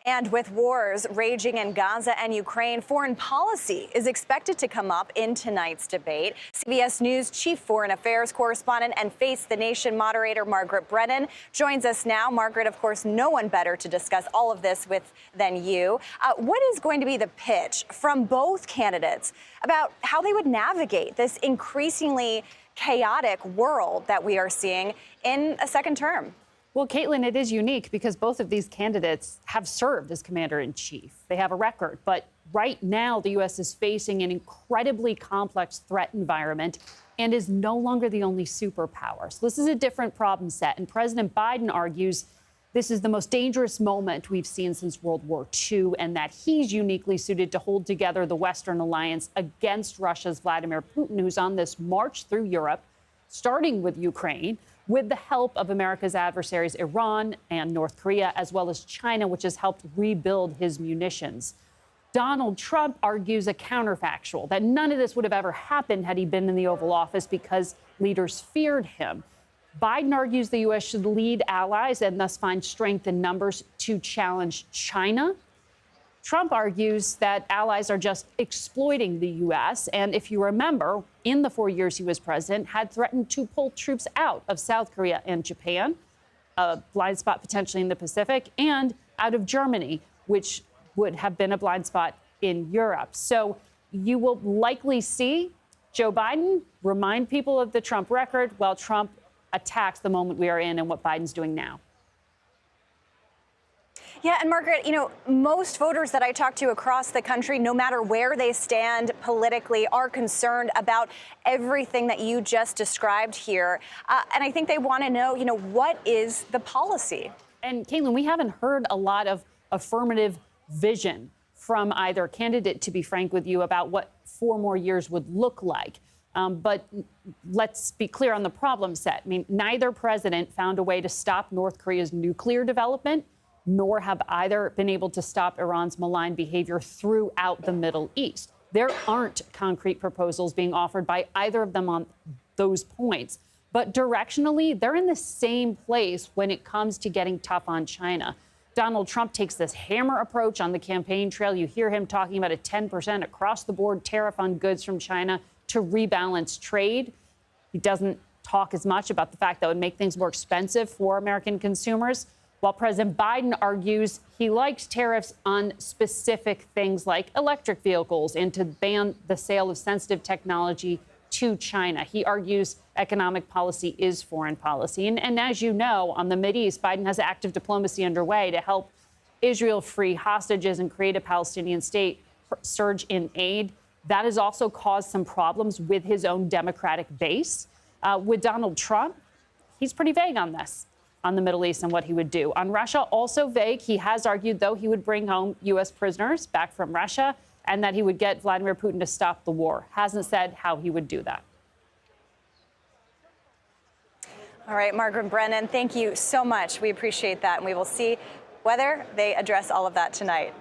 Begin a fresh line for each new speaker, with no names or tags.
And with wars raging in Gaza and Ukraine, foreign policy is expected to come up in tonight's debate. CBS News chief foreign affairs correspondent and Face the Nation moderator Margaret Brennan joins us now. Margaret, of course, no one better to discuss all of this with than you. What is going to be the pitch from both candidates about how they would navigate this increasingly chaotic world that we are seeing in a second term?
Well, Caitlin, it is unique because both of these candidates have served as commander-in-chief. They have a record. But right now, the U.S. is facing an incredibly complex threat environment and is no longer the only superpower. So this is a different problem set. And President Biden argues this is the most dangerous moment we've seen since World War II, and that he's uniquely suited to hold together the Western alliance against Russia's Vladimir Putin, who's on this march through Europe, starting with Ukraine, with the help of America's adversaries, Iran and North Korea, as well as China, which has helped rebuild his munitions. Donald Trump argues a counterfactual, that none of this would have ever happened had he been in the Oval Office because leaders feared him. Biden argues the U.S. should lead allies and thus find strength in numbers to challenge China. Trump argues that allies are just exploiting the U.S. And if you remember, in the 4 years he was president, had threatened to pull troops out of South Korea and Japan, a blind spot potentially in the Pacific, and out of Germany, which would have been a blind spot in Europe. So you will likely see Joe Biden remind people of the Trump record while Trump attacks the moment we are in and what Biden's doing now.
Yeah, and Margaret, most voters that I talk to across the country, no matter where they stand politically, are concerned about everything that you just described here. And I think they want to know, what is the policy?
And Caitlin, we haven't heard a lot of affirmative vision from either candidate, to be frank with you, about what 4 more years would look like. But let's be clear on the problem set. I mean, neither president found a way to stop North Korea's nuclear development, nor have either been able to stop Iran's malign behavior throughout the Middle East. There aren't concrete proposals being offered by either of them on those points. But directionally, they're in the same place when it comes to getting tough on China. Donald Trump takes this hammer approach on the campaign trail. You hear him talking about a 10% across-the-board tariff on goods from China to rebalance trade. He doesn't talk as much about the fact that would make things more expensive for American consumers, while President Biden argues he likes tariffs on specific things like electric vehicles and to ban the sale of sensitive technology to China. He argues economic policy is foreign policy. And as you know, on the Mideast, Biden has active diplomacy underway to help Israel free hostages and create a Palestinian state, surge in aid. That has also caused some problems with his own Democratic base. With Donald Trump, he's pretty vague on this, on the Middle East and what he would do. On Russia, also vague. He has argued, though, he would bring home U.S. prisoners back from Russia and that he would get Vladimir Putin to stop the war. Hasn't said how he would do that.
All right, Margaret Brennan, thank you so much. We appreciate that, and we will see whether they address all of that tonight.